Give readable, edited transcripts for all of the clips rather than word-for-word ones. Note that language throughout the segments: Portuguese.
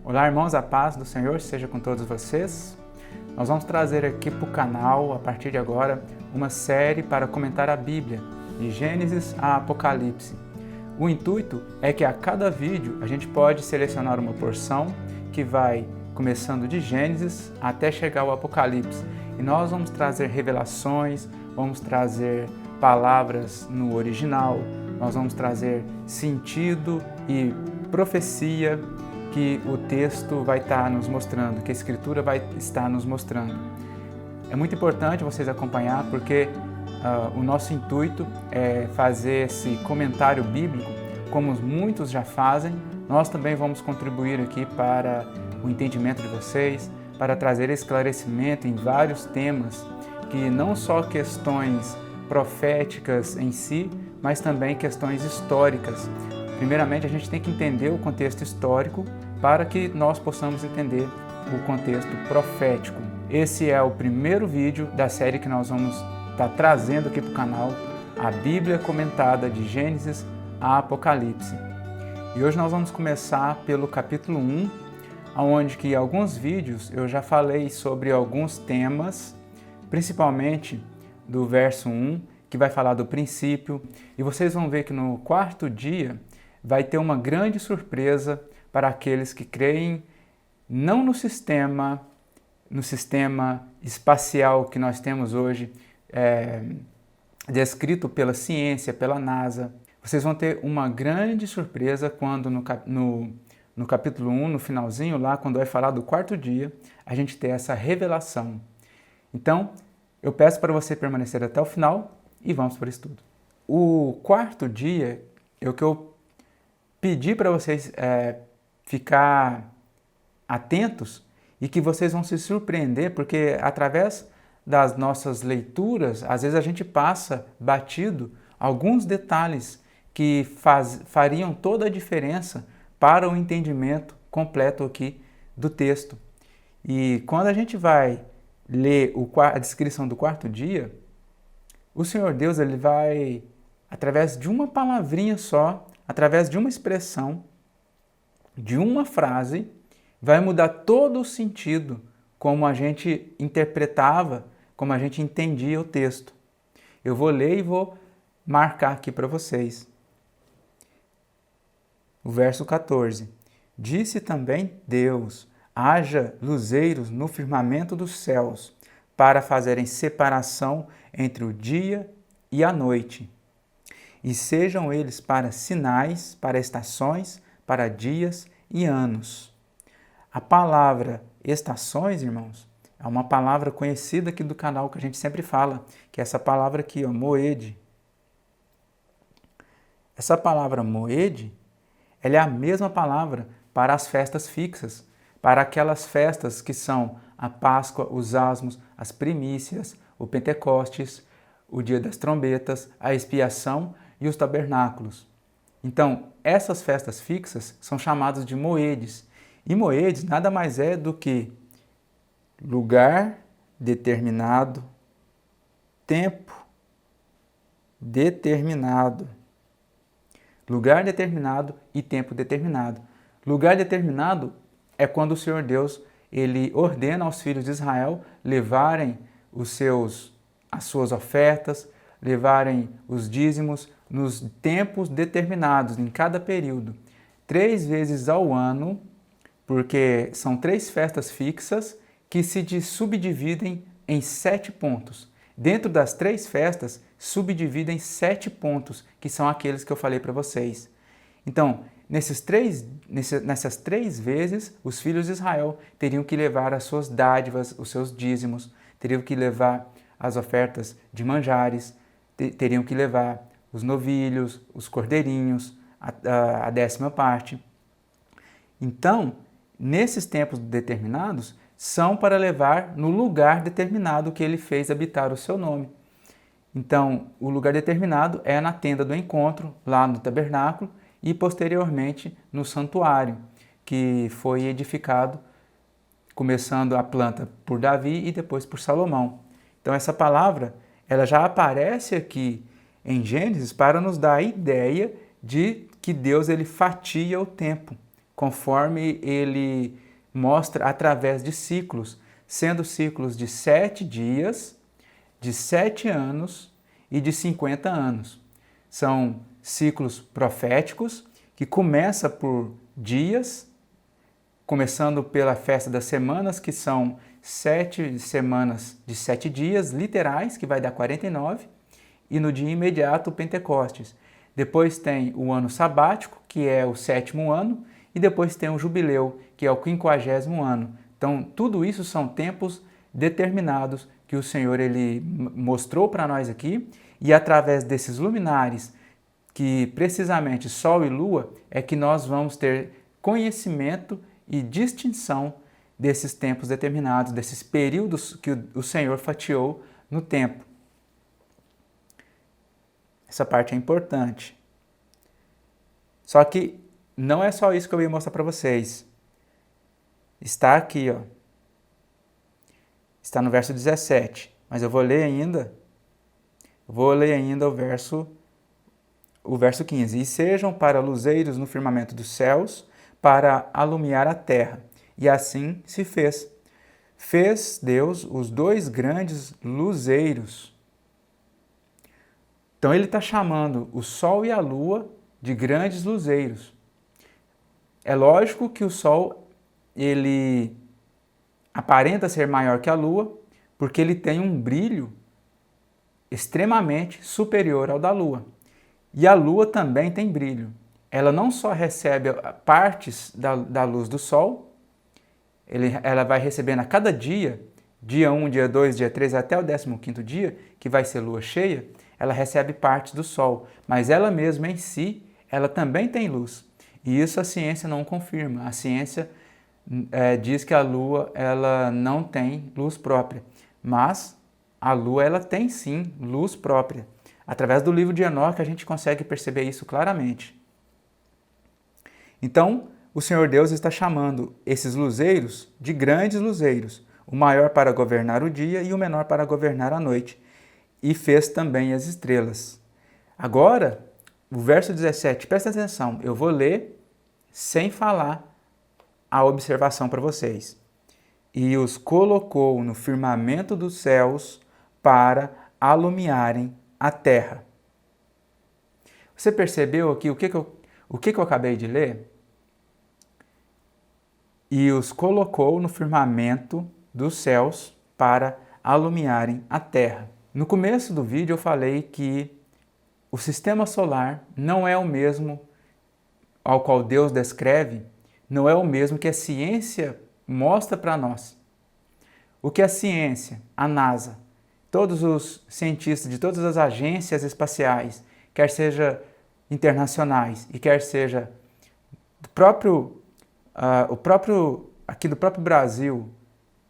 Olá, irmãos, a paz do Senhor seja com todos vocês. Nós vamos trazer aqui para o canal, a partir de agora, uma série para comentar a Bíblia, de Gênesis a Apocalipse. O intuito é que a cada vídeo a gente pode selecionar uma porção que vai começando de Gênesis até chegar ao Apocalipse. E nós vamos trazer revelações, vamos trazer palavras no original, nós vamos trazer sentido e profecia que o texto vai estar nos mostrando, que a Escritura vai estar nos mostrando. É muito importante vocês acompanhar porque o nosso intuito é fazer esse comentário bíblico, como muitos já fazem. Nós também vamos contribuir aqui para o entendimento de vocês, para trazer esclarecimento em vários temas, que não só questões proféticas em si, mas também questões históricas. Primeiramente, a gente tem que entender o contexto histórico para que nós possamos entender o contexto profético. Esse é o primeiro vídeo da série que nós vamos estar trazendo aqui para o canal, a Bíblia comentada de Gênesis a Apocalipse. E hoje nós vamos começar pelo capítulo 1, onde que em alguns vídeos eu já falei sobre alguns temas, principalmente do verso 1, que vai falar do princípio. E vocês vão ver que no quarto dia vai ter uma grande surpresa para aqueles que creem não no sistema espacial que nós temos hoje, descrito pela ciência, pela NASA. Vocês vão ter uma grande surpresa quando no capítulo 1, no finalzinho lá, quando vai falar do quarto dia, a gente ter essa revelação. Então, eu peço para você permanecer até o final e vamos para o estudo. O quarto dia, o que eu pedi para vocês ficar atentos e que vocês vão se surpreender, porque através das nossas leituras, às vezes a gente passa batido alguns detalhes que fariam toda a diferença para o entendimento completo aqui do texto. E quando a gente vai ler a descrição do quarto dia, o Senhor Deus ele vai, através de uma palavrinha só, através de uma expressão, de uma frase, vai mudar todo o sentido como a gente interpretava, como a gente entendia o texto. Eu vou ler e vou marcar aqui para vocês. O verso 14. Disse também Deus: haja luzeiros no firmamento dos céus, para fazerem separação entre o dia e a noite. E sejam eles para sinais, para estações, para dias e anos. A palavra estações, irmãos, é uma palavra conhecida aqui do canal que a gente sempre fala, que é essa palavra aqui, ó, moed. Essa palavra moed, ela é a mesma palavra para as festas fixas, para aquelas festas que são a Páscoa, os asmos, as primícias, o Pentecostes, o dia das trombetas, a expiação e os tabernáculos. Então, essas festas fixas são chamadas de moedes. E moedes nada mais é do que lugar determinado, tempo determinado. Lugar determinado e tempo determinado. Lugar determinado é quando o Senhor Deus ele ordena aos filhos de Israel levarem as suas ofertas, levarem os dízimos nos tempos determinados, em cada período. 3 vezes ao ano, porque são 3 festas fixas que se subdividem em 7 pontos. Dentro das 3 festas, subdividem 7 pontos, que são aqueles que eu falei para vocês. Então, nessas 3 vezes, os filhos de Israel teriam que levar as suas dádivas, os seus dízimos, teriam que levar as ofertas de manjares, teriam que levar os novilhos, os cordeirinhos, a 10ª parte. Então, nesses tempos determinados, são para levar no lugar determinado que ele fez habitar o seu nome. Então, o lugar determinado é na tenda do encontro, lá no tabernáculo, e posteriormente no santuário, que foi edificado, começando a planta por Davi e depois por Salomão. Então, essa palavra ela já aparece aqui em Gênesis para nos dar a ideia de que Deus ele fatia o tempo. conforme ele mostra através de ciclos, sendo ciclos de 7 dias, de 7 anos e de 50 anos. São ciclos proféticos que começam por dias, começando pela festa das semanas, que são 7 semanas de 7 dias literais, que vai dar 49, e no dia imediato o Pentecostes. Depois tem o ano sabático, que é o 7º ano, e depois tem o jubileu, que é o 50º ano. Então, tudo isso são tempos determinados que o Senhor ele mostrou para nós aqui, e através desses luminares, que precisamente Sol e Lua, é que nós vamos ter conhecimento e distinção desses tempos determinados, desses períodos que o Senhor fatiou no tempo. Essa parte é importante. Só que não é só isso que eu ia mostrar para vocês. Está aqui, ó. Está no verso 17, mas eu vou ler ainda. O verso 15. E sejam para luzeiros no firmamento dos céus, para alumiar a terra. E assim se fez. Fez Deus os 2 grandes luzeiros. Então ele está chamando o sol e a lua de grandes luzeiros. É lógico que o sol ele aparenta ser maior que a lua, porque ele tem um brilho extremamente superior ao da lua. E a lua também tem brilho. Ela não só recebe partes da luz do sol, ela vai recebendo a cada dia, dia 1, dia 2, dia 3, até o 15º dia, que vai ser lua cheia, ela recebe partes do sol, mas ela mesma em si, ela também tem luz. E isso a ciência não confirma. A ciência diz que a lua ela não tem luz própria, mas a lua ela tem sim luz própria. Através do livro de Enoque a gente consegue perceber isso claramente. Então, o Senhor Deus está chamando esses luzeiros de grandes luzeiros, o maior para governar o dia e o menor para governar a noite. E fez também as estrelas. Agora, o verso 17, presta atenção, eu vou ler sem falar a observação para vocês. E os colocou no firmamento dos céus para alumiarem a terra. Você percebeu aqui o que eu acabei de ler? E os colocou no firmamento dos céus para alumiarem a terra. No começo do vídeo eu falei que o sistema solar não é o mesmo ao qual Deus descreve, não é o mesmo que a ciência mostra para nós. O que a ciência, a NASA, todos os cientistas de todas as agências espaciais, quer seja internacionais e quer seja aqui do próprio Brasil,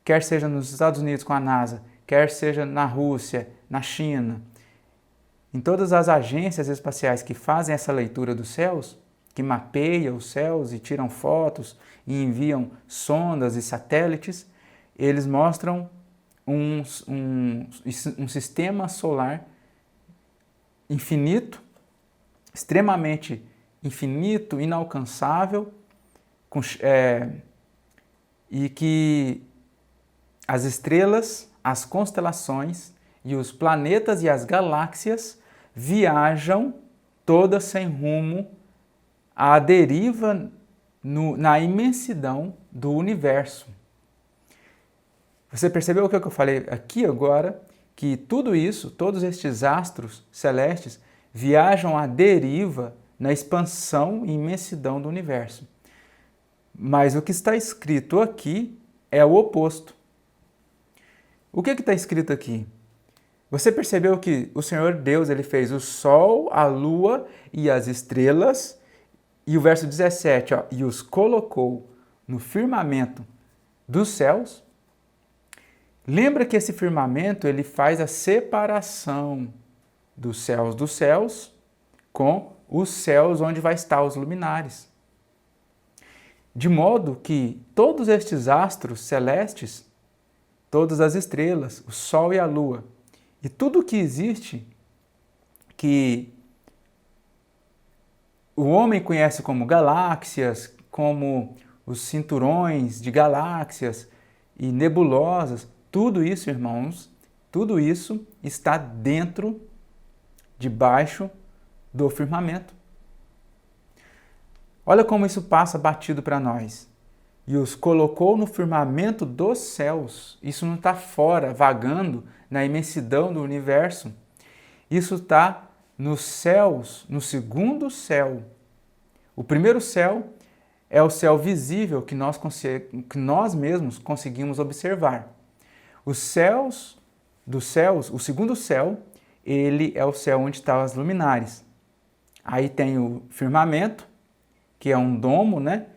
quer seja nos Estados Unidos com a NASA, quer seja na Rússia, na China, em todas as agências espaciais que fazem essa leitura dos céus, que mapeiam os céus e tiram fotos e enviam sondas e satélites, eles mostram um sistema solar infinito, extremamente infinito, inalcançável, e que as estrelas, as constelações e os planetas e as galáxias viajam todas sem rumo à deriva na imensidão do universo. Você percebeu o que eu falei aqui agora? Que tudo isso, todos estes astros celestes, viajam à deriva na expansão e imensidão do universo. Mas o que está escrito aqui é o oposto. O que está escrito aqui? Você percebeu que o Senhor Deus ele fez o sol, a lua e as estrelas, e o verso 17, ó, e os colocou no firmamento dos céus? Lembra que esse firmamento ele faz a separação dos céus com os céus onde vai estar os luminares. De modo que todos estes astros celestes, todas as estrelas, o sol e a lua, e tudo que existe, que o homem conhece como galáxias, como os cinturões de galáxias e nebulosas, tudo isso, irmãos, tudo isso está debaixo do firmamento. Olha como isso passa batido para nós. E os colocou no firmamento dos céus. Isso não está fora, vagando na imensidão do universo. Isso está nos céus, no segundo céu. O primeiro céu é o céu visível que nós mesmos conseguimos observar. Os céus dos céus, o segundo céu, ele é o céu onde estão as luminares. Aí tem o firmamento, que é um domo, né?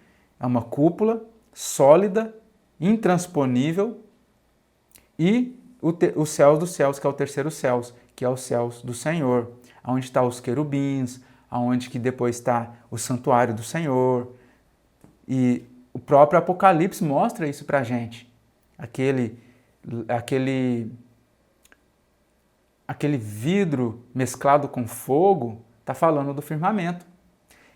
É uma cúpula sólida, intransponível, e os céus dos céus, que é o terceiro céu, que é os céus do Senhor, onde estão os querubins, onde que depois está o santuário do Senhor. E o próprio Apocalipse mostra isso para a gente. Aquele vidro mesclado com fogo está falando do firmamento.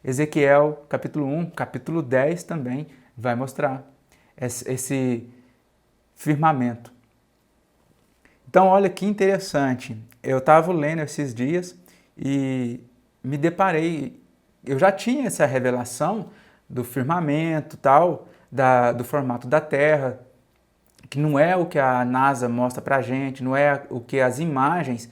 Ezequiel, capítulo 1, capítulo 10 também vai mostrar esse firmamento. Então, olha que interessante. Eu estava lendo esses dias e me deparei, eu já tinha essa revelação do firmamento, tal, do formato da Terra, que não é o que a NASA mostra para a gente, não é o que as imagens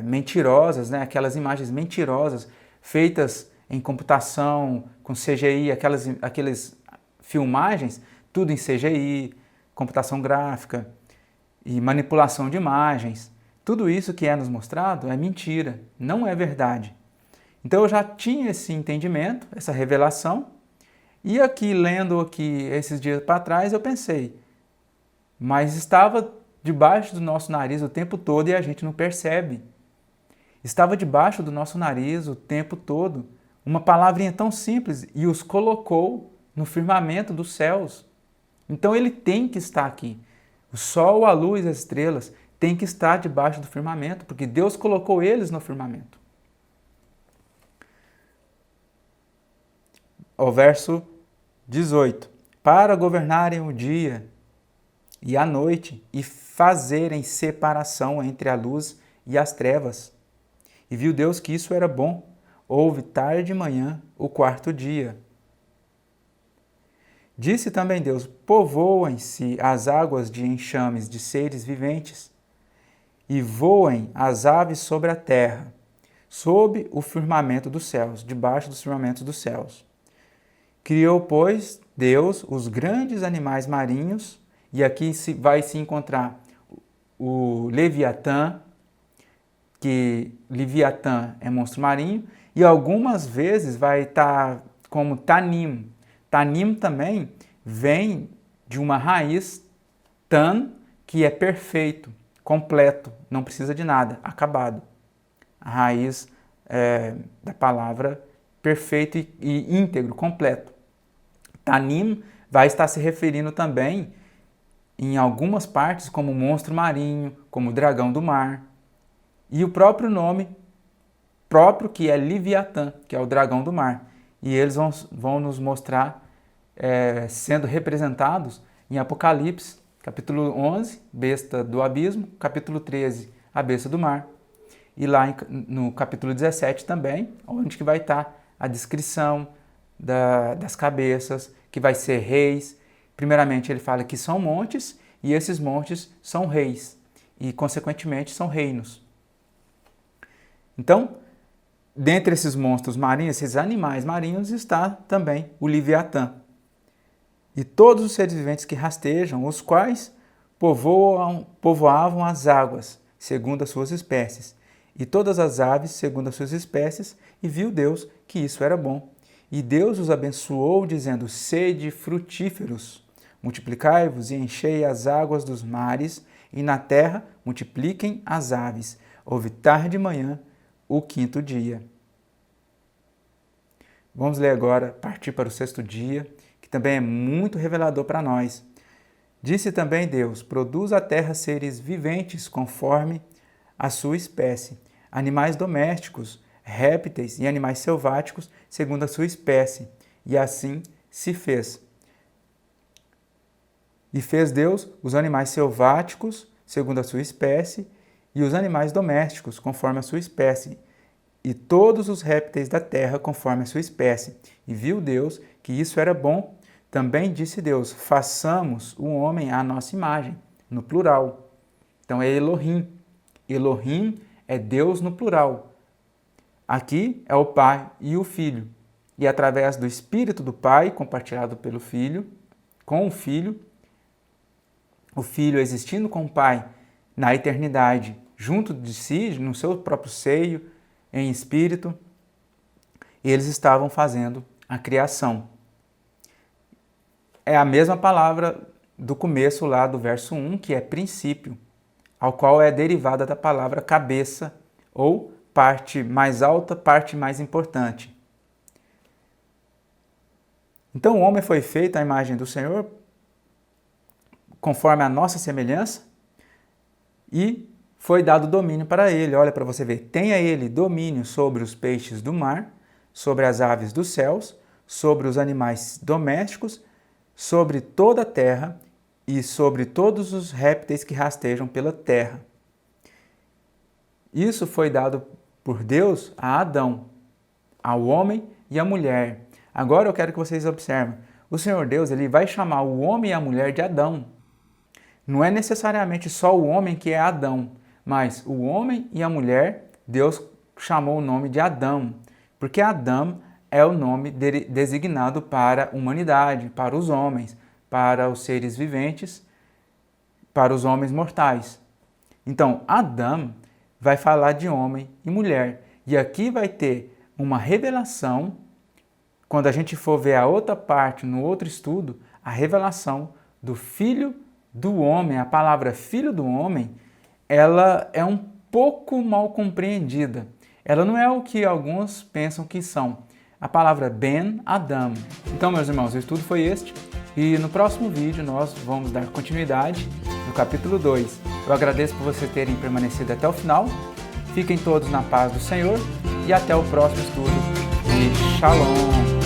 mentirosas, né? Aquelas imagens mentirosas feitas em computação, com CGI, aquelas filmagens, tudo em CGI, computação gráfica e manipulação de imagens. Tudo isso que é nos mostrado é mentira, não é verdade. Então eu já tinha esse entendimento, essa revelação, e aqui, lendo aqui esses dias para trás, eu pensei, mas estava debaixo do nosso nariz o tempo todo e a gente não percebe. Estava debaixo do nosso nariz o tempo todo, uma palavrinha tão simples, e os colocou no firmamento dos céus. Então ele tem que estar aqui. O sol, a luz, as estrelas têm que estar debaixo do firmamento, porque Deus colocou eles no firmamento. O verso 18. Para governarem o dia e a noite e fazerem separação entre a luz e as trevas. E viu Deus que isso era bom. Houve tarde e manhã o quarto dia. Disse também Deus, povoem-se as águas de enxames de seres viventes, e voem as aves sobre a terra, sob o firmamento dos céus, debaixo dos firmamentos dos céus. Criou, pois, Deus os grandes animais marinhos, e aqui vai se encontrar o Leviatã, que Leviatã é monstro marinho, e algumas vezes vai estar como Tanim. Tanim também vem de uma raiz tan, que é perfeito, completo, não precisa de nada, acabado. A raiz da palavra perfeito e íntegro, completo. Tanim vai estar se referindo também em algumas partes como monstro marinho, como dragão do mar. E o próprio nome próprio, que é Leviatã, que é o dragão do mar. E eles vão nos mostrar sendo representados em Apocalipse, capítulo 11, besta do abismo, capítulo 13, a besta do mar. E lá no capítulo 17 também, onde que vai estar a descrição das cabeças, que vai ser reis. Primeiramente ele fala que são montes, e esses montes são reis, e consequentemente são reinos. Então, dentre esses monstros marinhos, esses animais marinhos, está também o Leviatã. E todos os seres viventes que rastejam, os quais povoavam as águas, segundo as suas espécies, e todas as aves, segundo as suas espécies, e viu Deus que isso era bom. E Deus os abençoou, dizendo, sede frutíferos, multiplicai-vos e enchei as águas dos mares, e na terra multipliquem as aves. Houve tarde e manhã, o quinto dia. Vamos ler agora, partir para o sexto dia, que também é muito revelador para nós. Disse também Deus, produz a terra seres viventes conforme a sua espécie, animais domésticos, répteis e animais selváticos segundo a sua espécie, E assim se fez. E fez Deus os animais selváticos, segundo a sua espécie, e os animais domésticos, conforme a sua espécie, e todos os répteis da terra, conforme a sua espécie. E viu Deus que isso era bom. Também disse Deus, façamos o homem à nossa imagem, no plural. Então é Elohim. Elohim é Deus no plural. Aqui é o Pai e o Filho. E através do Espírito do Pai, compartilhado pelo Filho, com o Filho existindo com o Pai na eternidade, junto de si, no seu próprio seio, em espírito, eles estavam fazendo a criação. É a mesma palavra do começo lá do verso 1, que é princípio, ao qual é derivada da palavra cabeça, ou parte mais alta, parte mais importante. Então o homem foi feito à imagem do Senhor, conforme a nossa semelhança, e foi dado domínio para ele. Olha para você ver, tenha ele domínio sobre os peixes do mar, sobre as aves dos céus, sobre os animais domésticos, sobre toda a terra e sobre todos os répteis que rastejam pela terra. Isso foi dado por Deus a Adão, ao homem e à mulher. Agora eu quero que vocês observem. O Senhor Deus, ele vai chamar o homem e a mulher de Adão. Não é necessariamente só o homem que é Adão, mas o homem e a mulher, Deus chamou o nome de Adão, porque Adão é o nome designado para a humanidade, para os homens, para os seres viventes, para os homens mortais. Então, Adão vai falar de homem e mulher. E aqui vai ter uma revelação, quando a gente for ver a outra parte, no outro estudo, a revelação do Filho do homem. A palavra Filho do homem, ela é um pouco mal compreendida. Ela não é o que alguns pensam que são. A palavra Ben Adam. Então, meus irmãos, o estudo foi este. E no próximo vídeo nós vamos dar continuidade no capítulo 2. Eu agradeço por vocês terem permanecido até o final. Fiquem todos na paz do Senhor e até o próximo estudo. E Shalom!